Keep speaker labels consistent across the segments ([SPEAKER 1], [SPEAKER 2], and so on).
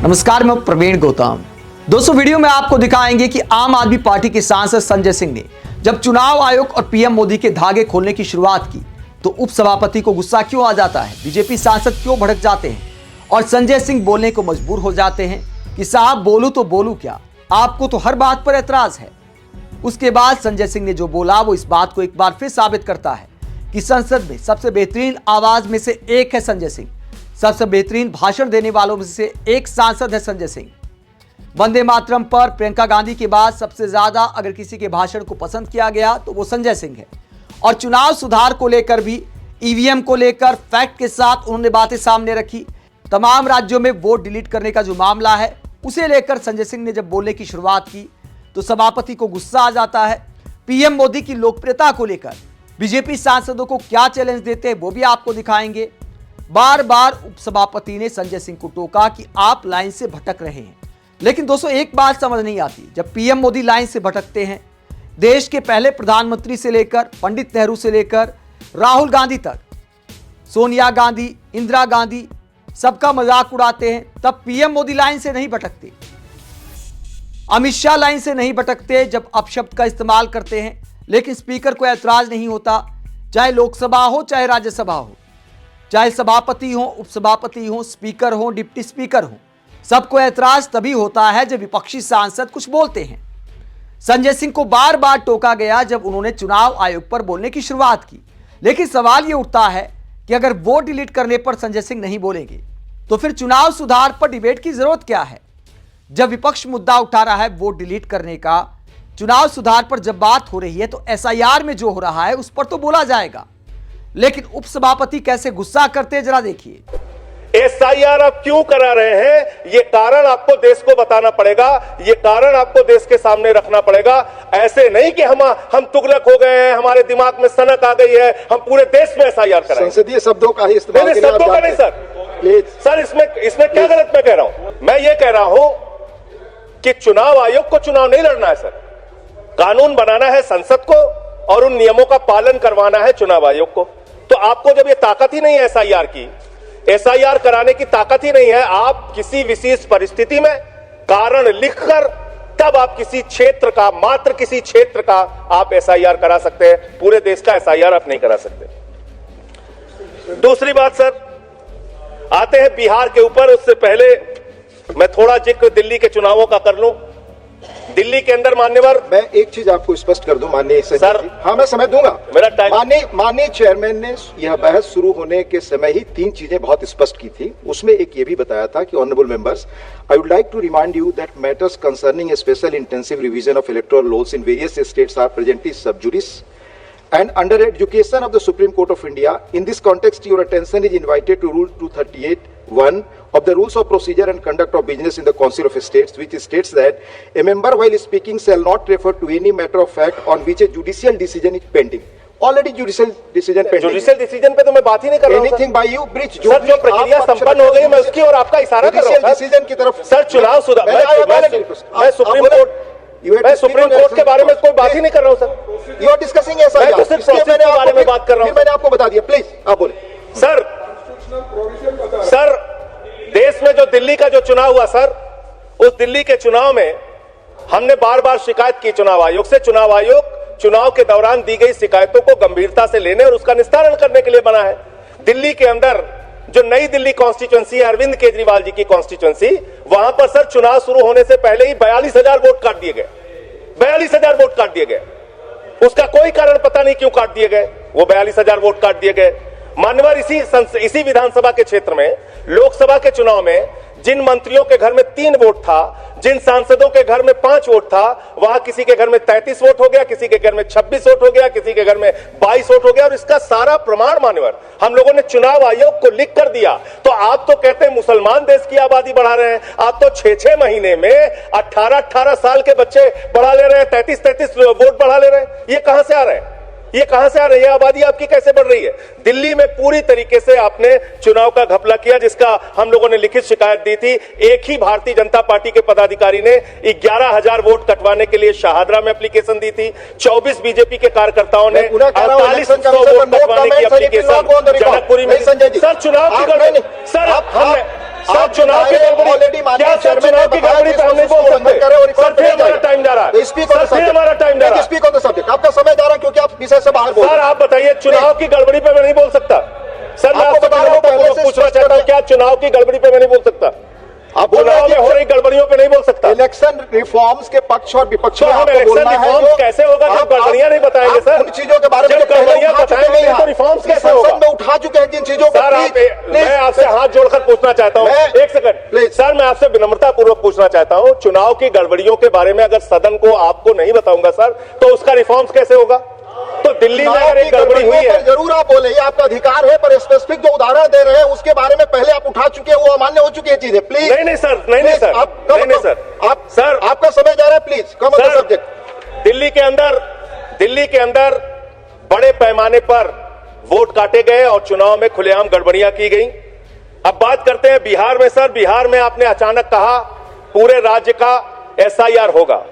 [SPEAKER 1] नमस्कार, मैं प्रवीण गौतम। दोस्तों, वीडियो में आपको दिखाएंगे कि आम आदमी पार्टी के सांसद संजय सिंह ने जब चुनाव आयोग और पीएम मोदी के धागे खोलने की शुरुआत की तो उपसभापति को गुस्सा क्यों आ जाता है, बीजेपी सांसद क्यों भड़क जाते हैं और संजय सिंह बोलने को मजबूर हो जाते हैं कि साहब बोलूं तो बोलूं क्या, आपको तो हर बात पर एतराज है। उसके बाद संजय सिंह ने जो बोला वो इस बात को एक बार फिर साबित करता है कि संसद में सबसे बेहतरीन आवाज में से एक है संजय सिंह, सबसे बेहतरीन भाषण देने वालों में से एक सांसद है संजय सिंह। वंदे मातरम पर प्रियंका गांधी के बाद सबसे ज्यादा अगर किसी के भाषण को पसंद किया गया तो वो संजय सिंह है। और चुनाव सुधार को लेकर भी, ईवीएम को लेकर फैक्ट के साथ उन्होंने बातें सामने रखी। तमाम राज्यों में वोट डिलीट करने का जो मामला है उसे लेकर संजय सिंह ने जब बोलने की शुरुआत की तो सभापति को गुस्सा आ जाता है। पीएम मोदी की लोकप्रियता को लेकर बीजेपी सांसदों को क्या चैलेंज देते हैं वो भी आपको दिखाएंगे। बार बार उपसभापति ने संजय सिंह को टोका कि आप लाइन से भटक रहे हैं। लेकिन दोस्तों, एक बात समझ नहीं आती, जब पीएम मोदी लाइन से भटकते हैं, देश के पहले प्रधानमंत्री से लेकर पंडित नेहरू से लेकर राहुल गांधी तक, सोनिया गांधी, इंदिरा गांधी, सबका मजाक उड़ाते हैं, तब पीएम मोदी लाइन से नहीं भटकते। अमित शाह लाइन से नहीं भटकते जब अपशब्द का इस्तेमाल करते हैं, लेकिन स्पीकर को ऐतराज नहीं होता। चाहे लोकसभा हो चाहे राज्यसभा हो, चाहे सभापति हो, उपसभापति हो, स्पीकर हो, डिप्टी स्पीकर हो, सबको ऐतराज तभी होता है जब विपक्षी सांसद कुछ बोलते हैं। संजय सिंह को बार बार टोका गया जब उन्होंने चुनाव आयोग पर बोलने की शुरुआत की। लेकिन सवाल यह उठता है कि अगर वोट डिलीट करने पर संजय सिंह नहीं बोलेंगे तो फिर चुनाव सुधार पर डिबेट की जरूरत क्या है। जब विपक्ष मुद्दा उठा रहा है वोट डिलीट करने का, चुनाव सुधार पर जब बात हो रही है तो एसआईआर में जो हो रहा है उस पर तो बोला जाएगा। लेकिन उपसभापति कैसे गुस्सा करते हैं जरा देखिए।
[SPEAKER 2] एसआईआर आप क्यों करा रहे हैं, ये कारण आपको देश को बताना पड़ेगा, ये कारण आपको देश के सामने रखना पड़ेगा। ऐसे नहीं कि हम तुगलक हो गए हैं, हमारे दिमाग में सनक आ गई है, हम पूरे देश में एसआईआर कराएं।
[SPEAKER 3] संसदीय शब्दों का ही इस्तेमाल
[SPEAKER 2] नहीं, शब्दों का नहीं सर, इसमें क्या गलत मैं कह रहा हूं। मैं ये कह रहा हूं कि चुनाव आयोग को चुनाव नहीं लड़ना है सर, कानून बनाना है संसद को और उन नियमों का पालन करवाना है चुनाव आयोग को। तो आपको जब ये ताकत ही नहीं है एसआईआर की, एसआईआर कराने की ताकत ही नहीं है, आप किसी विशेष परिस्थिति में कारण लिखकर तब आप किसी क्षेत्र का, मात्र किसी क्षेत्र का आप एसआईआर करा सकते हैं, पूरे देश का एसआईआर आप नहीं करा सकते। दूसरी बात सर, आते हैं बिहार के ऊपर। उससे पहले मैं थोड़ा जिक्र दिल्ली के चुनावों का कर लूं। दिल्ली के अंदर मान्यवर,
[SPEAKER 3] मैं एक चीज आपको स्पष्ट कर दूं माननीय
[SPEAKER 2] सर,
[SPEAKER 3] हाँ मैं समय दूंगा,
[SPEAKER 2] मेरा टाइम।
[SPEAKER 3] माननीय चेयरमैन ने यह बहस शुरू होने के समय ही तीन चीजें बहुत स्पष्ट की थी। उसमें एक ये भी बताया था कि honourable members, I would like to remind you that matters concerning a special intensive revision of electoral laws in various states are presently sub judice and under education of the Supreme Court of India. In this context, your attention is invited to Rule 238(1) of the Rules of Procedure and Conduct of Business in the Council of States, which states that a member while speaking shall not refer to any matter of fact on which a judicial decision is pending. Already judicial decision pending.
[SPEAKER 2] Judicial decision पे तो मैं बात ही नहीं कर रहा हूं।
[SPEAKER 3] Anything by you breach
[SPEAKER 2] जो प्रक्रिया संपन्न हो गई, मैं उसकी और आपका इशारा कर रहा हूं
[SPEAKER 3] डिसीजन की तरफ।
[SPEAKER 2] सर, चुनाव सुधार, मैं सुप्रीम कोर्ट के बारे में कोई बात ही नहीं कर रहा हूं sir.
[SPEAKER 3] You are discussing SIR,
[SPEAKER 2] मैं तो सिर्फ प्रोसेस के बारे में बात कर रहा हूं।
[SPEAKER 3] मैंने आपको बता दिया, प्लीज आप बोले।
[SPEAKER 2] सर, देश में जो दिल्ली का जो चुनाव हुआ सर, उस दिल्ली के चुनाव में हमने बार बार शिकायत की चुनाव आयोग से। चुनाव आयोग चुनाव के दौरान दी गई शिकायतों को गंभीरता से लेने और उसका निस्तारण करने के लिए बना है। दिल्ली के अंदर जो नई दिल्ली कॉन्स्टिट्यूएंसी है, अरविंद केजरीवाल जी की कॉन्स्टिट्यूएंसी, वहां पर सर चुनाव शुरू होने से पहले ही 42,000 वोट काट दिए गए। 42,000 वोट काट दिए गए। उसका कोई कारण पता नहीं क्यों काट दिए गए, वो 42,000 वोट काट दिए गए। मान्यवर, इसी विधानसभा के क्षेत्र में लोकसभा के चुनाव में जिन मंत्रियों के घर में 3 वोट था, जिन सांसदों के घर में 5 वोट था, वहां किसी के घर में 33 वोट हो गया, किसी के घर में 26 वोट हो गया, किसी के घर में 22 वोट हो गया। और इसका सारा प्रमाण मान्यवर हम लोगों ने चुनाव आयोग को लिख कर दिया। तो आप तो कहते हैं मुसलमान देश की आबादी बढ़ा रहे हैं, आप तो 6-6 महीने में 18-18 साल के बच्चे बढ़ा ले रहे हैं, 33-33 वोट बढ़ा ले रहे हैं। ये कहां से आ रहे हैं? ये कहां से आ रही है? आबादी आपकी कैसे बढ़ रही है? दिल्ली में पूरी तरीके से आपने चुनाव का घपला किया, जिसका हम लोगों ने लिखित शिकायत दी थी। एक ही भारतीय जनता पार्टी के पदाधिकारी ने 11,000 वोट कटवाने के लिए शाहदरा में एप्लीकेशन दी थी। 24 बीजेपी के कार्यकर्ताओं ने 4800 वोट कटवाने की एप्लीकेशन जनकपुरी में। सर चुनाव की गड़बड़ी, सर चुनाव की गड़बड़ी, क्या सर चुनाव की गड़बड़ी पे हम नहीं बोल सकते? सर फिर हमारा टाइम जा रहा है, सर फिर हमारा टाइम जा रहा है।
[SPEAKER 3] स्पीक ऑन द सब्जेक्ट, आपका समय जा रहा है क्योंकि आप विषय से बाहर बोल रहे हैं।
[SPEAKER 2] सर आप बताइए, चुनाव की गड़बड़ी पे मैं नहीं बोल सकता। सर मैं आपसे पूछना चाहता हूँ, क्या चुनाव की गड़बड़ी पे मैं नहीं बोल सकता? आप चुनाव में हो रही गड़बड़ियों पे नहीं बोल सकता।
[SPEAKER 3] इलेक्शन रिफॉर्म्स के पक्ष और विपक्ष में
[SPEAKER 2] हम इलेक्शन रिफॉर्म्स कैसे होगा जब गड़बड़ियां नहीं बताएंगे? सर
[SPEAKER 3] उन चीजों के बारे में
[SPEAKER 2] जब गड़बड़ियां बताएंगे तो रिफॉर्म्स कैसे होगा?
[SPEAKER 3] में उठा चुके हैं जिन चीजों को।
[SPEAKER 2] मैं आपसे हाथ जोड़कर पूछना चाहता हूँ, एक सेकंड सर, मैं आपसे विनम्रता पूर्वक पूछना चाहता हूँ, चुनाव की गड़बड़ियों के बारे में अगर सदन को आपको नहीं बताऊंगा सर, तो उसका रिफॉर्म्स कैसे होगा? तो दिल्ली में अगर एक गड़बड़ी हुई है,
[SPEAKER 3] जरूर आप बोले, ये आपका अधिकार है, पर स्पेसिफिक जो उदाहरण दे रहे हैं उसके बारे में पहले आप उठा चुके हैं, वो अमान्य हो चुकी है चीजें। प्लीज
[SPEAKER 2] नहीं सर, नहीं सर, नहीं सर,
[SPEAKER 3] आप
[SPEAKER 2] सर
[SPEAKER 3] आपका समय जा रहा है, please come on the subject.
[SPEAKER 2] Delhi के अंदर बड़े पैमाने पर वोट काटे गए और चुनाव में खुलेआम गड़बड़ियां की गई। अब बात करते हैं बिहार में। सर बिहार में आपने अचानक कहा पूरे राज्य का एसआईआर होगा।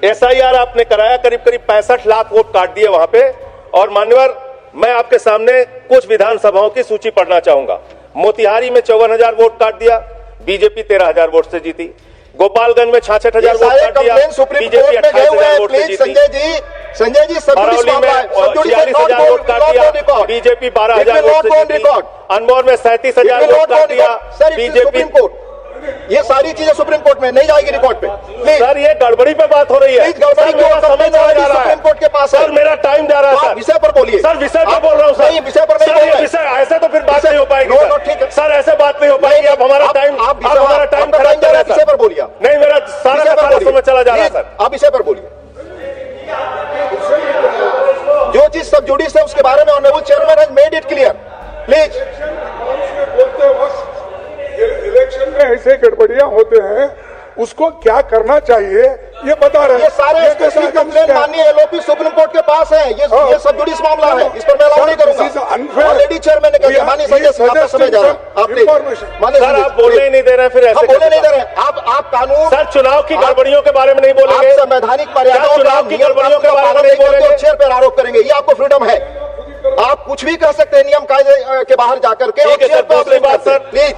[SPEAKER 2] एसआईआर आपने कराया, करीब 65 लाख वोट काट दिए वहां पे। और मान्यवर, मैं आपके सामने कुछ विधानसभाओं की सूची पढ़ना चाहूंगा। मोतिहारी में 54,000 वोट काट दिया, बीजेपी 13,000 वोट से जीती। गोपालगंज में 66,000 वोट काट दिया, बीजेपी 28,000 वोट से जीती।
[SPEAKER 3] संजय जी
[SPEAKER 2] अरौली में 46,000 वोट काट दिया, बीजेपी 12,000 वोट से जीती। अनमोल में 37,000 वोट काट दिया, बीजेपी।
[SPEAKER 3] ये सारी चीजें सुप्रीम कोर्ट में नहीं जाएगी रिकॉर्ड पे।
[SPEAKER 2] सर ये गड़बड़ी पे बात हो रही है,
[SPEAKER 3] गड़बड़ी
[SPEAKER 2] मेरा समय जा रहा है,
[SPEAKER 3] सुप्रीम कोर्ट के पास
[SPEAKER 2] सर मेरा टाइम जा रहा है। सर
[SPEAKER 3] विषय पर बोलिए।
[SPEAKER 2] सर विषय पर बोल रहा हूँ सर,
[SPEAKER 3] विषय पर नहीं बोल रहे।
[SPEAKER 2] विषय ऐसे तो फिर बात नहीं हो पाएगी सर, ऐसे बात नहीं हो पाएगी। अब हमारा टाइम खराब जा रहा है।
[SPEAKER 3] विषय पर बोलिए।
[SPEAKER 2] नहीं, मेरा सारा समय चला जा रहा है सर।
[SPEAKER 3] आप विषय पर बोलिए। जो चीज सब जुड़ी है उसके बारे में honourable chairman has made it clear. Please.
[SPEAKER 4] Election में ऐसे गड़बड़ियां होते हैं, उसको क्या करना चाहिए ये बता रहे हैं।
[SPEAKER 3] ये सारे स्पेशल कंप्लेंट माननीय एलओपी सुप्रीम कोर्ट के पास है। ये सब जुडिस मामला है, इस पर मैं अलाउ नहीं करूंगा। ऑलरेडी चेयरमैन ने कह दिया। माननीय संजय सिंह, आपका समय जा रहा है।
[SPEAKER 2] सर आप बोलने ही नहीं दे रहे, फिर ऐसे
[SPEAKER 3] बोलने नहीं दे रहे। आप कानून,
[SPEAKER 2] सर चुनाव की गड़बड़ियों के बारे में नहीं बोलेंगे,
[SPEAKER 3] संवैधानिक मर्यादाओं,
[SPEAKER 2] चुनाव की गड़बड़ियों के बारे में नहीं बोलेंगे,
[SPEAKER 3] चेयर पर आरोप करेंगे। ये आपको फ्रीडम है, आप कुछ भी कर सकते हैं नियम कायदे के बाहर जाकर के।
[SPEAKER 2] दूसरी बात सर,
[SPEAKER 3] प्लीज,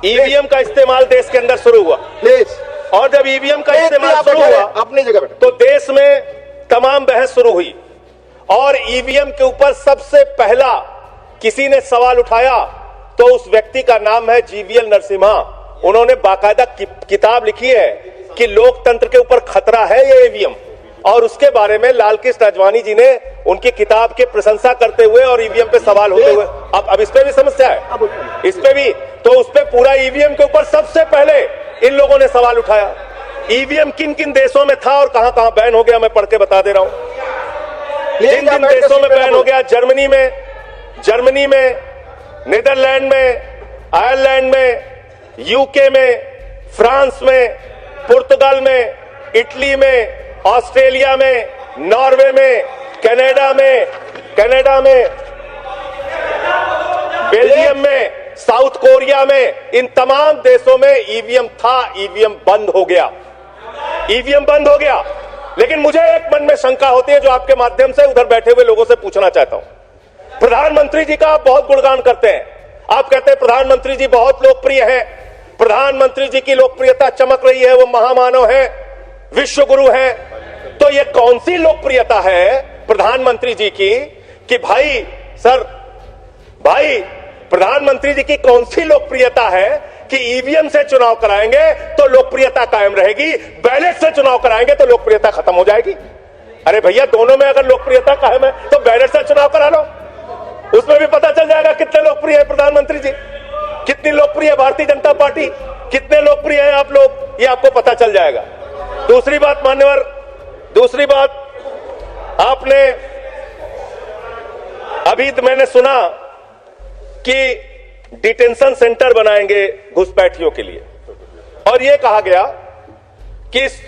[SPEAKER 2] ईवीएम का इस्तेमाल देश के अंदर शुरू हुआ,
[SPEAKER 3] प्लीज।
[SPEAKER 2] और जब ईवीएम का इस्तेमाल शुरू हुआ
[SPEAKER 3] अपनी जगह
[SPEAKER 2] तो देश में तमाम बहस शुरू हुई। और ईवीएम के ऊपर सबसे पहला किसी ने सवाल उठाया तो उस व्यक्ति का नाम है जीवीएल नरसिम्हा। उन्होंने बाकायदा किताब लिखी है कि लोकतंत्र के ऊपर खतरा है ये ईवीएम, और उसके बारे में लाल कृष्ण आडवाणी जी ने उनकी किताब की प्रशंसा करते हुए और ईवीएम पे सवाल होते हुए, अब इस पे भी समस्या है, इस पे भी, तो उस पे पूरा ईवीएम के ऊपर सबसे पहले इन लोगों ने सवाल उठाया। ईवीएम किन किन देशों में था और कहां कहां बैन हो गया, मैं पढ़ के बता दे रहा हूं। जिन जिन देशों में बैन हो गया, जर्मनी में, नीदरलैंड में, आयरलैंड में, यूके में, फ्रांस में, पुर्तगाल में, इटली में, ऑस्ट्रेलिया में, नॉर्वे में, कनाडा में, बेल्जियम में, साउथ कोरिया में, इन तमाम देशों में ईवीएम था। ईवीएम बंद हो गया। लेकिन मुझे एक मन में शंका होती है जो आपके माध्यम से उधर बैठे हुए लोगों से पूछना चाहता हूं। प्रधानमंत्री जी का आप बहुत गुणगान करते हैं, आप कहते हैं प्रधानमंत्री जी बहुत लोकप्रिय हैं, प्रधानमंत्री जी की लोकप्रियता चमक रही है, वो महामानव है, विश्व गुरु है। तो ये कौन सी लोकप्रियता है प्रधानमंत्री जी की कि भाई प्रधानमंत्री जी की कौन सी लोकप्रियता है कि ईवीएम से चुनाव कराएंगे तो लोकप्रियता कायम रहेगी, बैलेट से चुनाव कराएंगे तो लोकप्रियता खत्म हो जाएगी? अरे भैया, दोनों में अगर लोकप्रियता कायम है तो बैलेट से चुनाव करा लो, उसमें भी पता चल जाएगा कितने लोकप्रिय है प्रधानमंत्री जी, कितनी लोकप्रिय है भारतीय जनता पार्टी, कितने लोकप्रिय है आप लोग, ये आपको पता चल जाएगा। दूसरी बात मान्यवर, आपने अभी मैंने सुना कि डिटेंशन सेंटर बनाएंगे घुसपैठियों के लिए, और यह कहा गया कि इस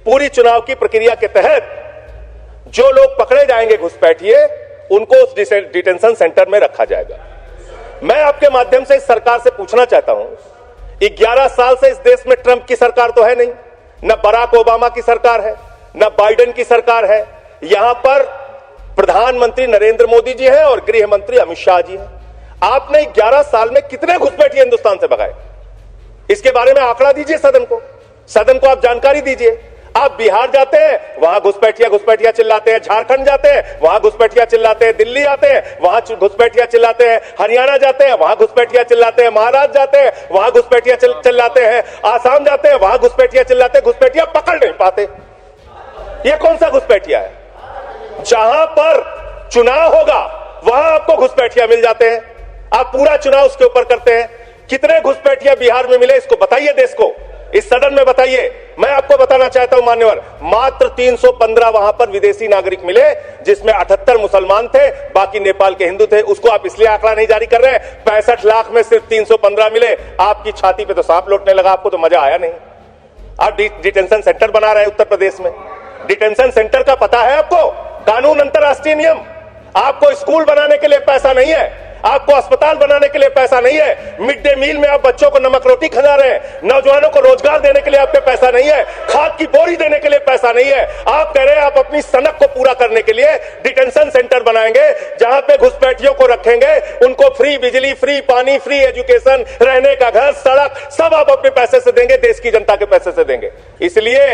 [SPEAKER 2] पूरी चुनाव की प्रक्रिया के तहत जो लोग पकड़े जाएंगे घुसपैठिए, उनको उस डिटेंशन सेंटर में रखा जाएगा। मैं आपके माध्यम से इस सरकार से पूछना चाहता हूं, 11 साल से इस देश में ट्रंप की सरकार तो है नहीं, न बराक ओबामा की सरकार है, न बाइडेन की सरकार है। यहां पर प्रधानमंत्री नरेंद्र मोदी जी हैं और गृह मंत्री अमित शाह जी हैं। आपने 11 साल में कितने घुसपैठिए हिंदुस्तान से भगाए, इसके बारे में आंकड़ा दीजिए सदन को आप जानकारी दीजिए। आप बिहार जाते हैं, वहां घुसपैठिया चिल्लाते हैं, झारखंड जाते हैं, वहां घुसपैठिया चिल्लाते हैं, दिल्ली आते हैं, वहां घुसपैठिया चिल्लाते हैं, हरियाणा जाते हैं, वहां घुसपैठिया चिल्लाते हैं, महाराष्ट्र जाते हैं, वहां घुसपैठिया चिल्लाते हैं, आसाम जाते हैं, वहां घुसपैठिया चिल्लाते हैं, घुसपैठिया पकड़ नहीं पाते। ये कौन सा घुसपैठिया है? जहां पर चुनाव होगा वहां आपको घुसपैठिया मिल जाते हैं, आप पूरा चुनाव उसके ऊपर करते हैं। कितने घुसपैठिया बिहार में मिले, इसको बताइए, देश को, इस सदन में बताइए। मैं आपको बताना चाहता हूं मान्यवर, मात्र 315 वहां पर विदेशी नागरिक मिले, जिसमें 78 मुसलमान थे, बाकी नेपाल के हिंदू थे। उसको आप इसलिए आंकड़ा नहीं जारी कर रहे हैं, 65 लाख में सिर्फ 315 मिले। आपकी छाती पे तो सांप लौटने लगा, आपको तो मजा आया नहीं। आप डिटेंशन सेंटर बना रहे हैं उत्तर प्रदेश में। डिटेंशन सेंटर का पता है आपको? कानून, अंतरराष्ट्रीय नियम। आपको स्कूल बनाने के लिए पैसा नहीं है, आपको अस्पताल बनाने के लिए पैसा नहीं है, मिड डे मील में आप बच्चों को नमक रोटी खिला रहे हैं, नौजवानों को रोजगार देने के लिए आपके पैसा नहीं है, खाद की बोरी देने के लिए पैसा नहीं है। आप कह रहे हैं आप अपनी सनक को पूरा करने के लिए डिटेंशन सेंटर बनाएंगे, जहां पे घुसपैठियों को रखेंगे, उनको फ्री बिजली, फ्री पानी, फ्री एजुकेशन, रहने का घर, सड़क, सब आप अपने पैसे से देंगे, देश की जनता के पैसे से देंगे। इसलिए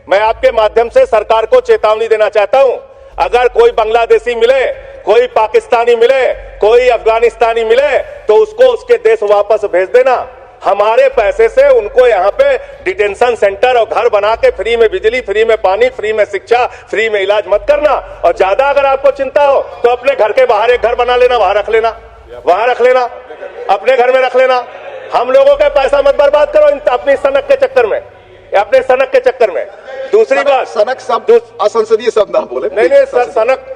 [SPEAKER 2] मैं आपके माध्यम से सरकार को चेतावनी देना चाहता हूं, अगर कोई बांग्लादेशी मिले, कोई पाकिस्तानी मिले, कोई अफगानिस्तानी मिले, तो उसको उसके देश वापस भेज देना। हमारे पैसे से उनको यहाँ पे डिटेंशन सेंटर और घर बना के फ्री में बिजली, फ्री में पानी, फ्री में शिक्षा, फ्री में इलाज मत करना। और ज्यादा अगर आपको चिंता हो तो अपने घर के बाहर एक घर बना लेना, वहां रख लेना, अपने घर में रख लेना। हम लोगों का पैसा मत बर्बाद करो अपनी सनक के चक्कर में, दूसरी बात,
[SPEAKER 3] सनक शब्द असंसदीय शब्द ना बोले।
[SPEAKER 2] नहीं सर, सनक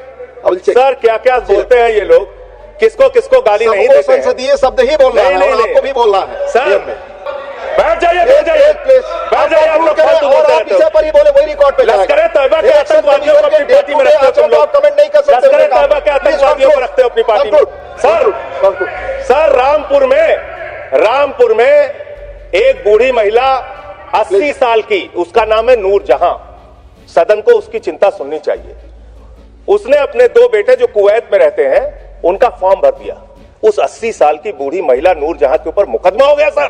[SPEAKER 2] सर क्या क्या बोलते हैं ये लोग, किसको किसको गाली नहीं देते।
[SPEAKER 3] संसदीय शब्द ही बोलना है, आपको भी बोलना है
[SPEAKER 2] सर। बैठ जाइए, आप लोग फालतू बोलते रहते हो।
[SPEAKER 3] पर ही बोले, वही रिकॉर्ड पे
[SPEAKER 2] लश्कर-ए तैयबा के आतंकवादियों को अपनी पार्टी में रखते हो तुम लोग।
[SPEAKER 3] कमेंट नहीं कर सकते,
[SPEAKER 2] लश्कर-ए तैयबा के आतंकवादियों को रखते हो अपनी पार्टी में। सर रामपुर में एक बूढ़ी महिला 80 साल की, उसका नाम है नूर जहां। सदन को उसकी चिंता सुननी चाहिए। उसने अपने 2 बेटे जो कुवैत में रहते हैं, उनका फॉर्म भर दिया। उस 80 साल की बूढ़ी महिला नूर जहां के ऊपर मुकदमा हो गया सर,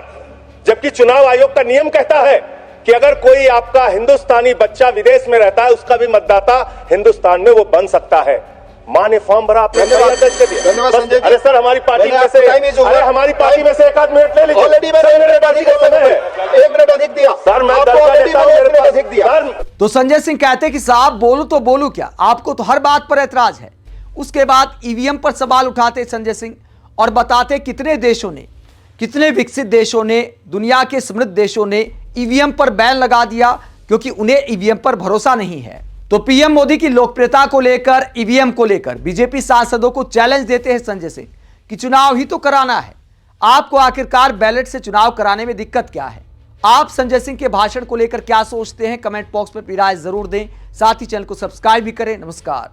[SPEAKER 2] जबकि चुनाव आयोग का नियम कहता है कि अगर कोई आपका हिंदुस्तानी बच्चा विदेश में रहता है, उसका भी मतदाता हिंदुस्तान में वो बन सकता है। मां ने फॉर्म भरा, आपने
[SPEAKER 3] धन्यवाद संजय जी।
[SPEAKER 2] अरे सर, हमारी पार्टी में से एक आध मिनट ले लीजिए।
[SPEAKER 3] ऑलरेडी मैंने 1 मिनट अधिक दिया
[SPEAKER 2] सर, मैं
[SPEAKER 3] अधिक दिया।
[SPEAKER 1] तो संजय सिंह कहते कि साहब बोलूं तो बोलूं क्या, आपको तो हर बात पर ऐतराज है। उसके बाद ईवीएम पर सवाल उठाते संजय सिंह और बताते कितने देशों ने, कितने विकसित देशों ने, दुनिया के समृद्ध देशों ने ईवीएम पर बैन लगा दिया क्योंकि उन्हें ईवीएम पर भरोसा नहीं है। तो पीएम मोदी की लोकप्रियता को लेकर, ईवीएम को लेकर बीजेपी सांसदों को चैलेंज देते हैं संजय सिंह कि चुनाव ही तो कराना है, आपको आखिरकार बैलेट से चुनाव कराने में दिक्कत क्या है। आप संजय सिंह के भाषण को लेकर क्या सोचते हैं, कमेंट बॉक्स में अपनी राय जरूर दें। साथ ही चैनल को सब्सक्राइब भी करें। नमस्कार।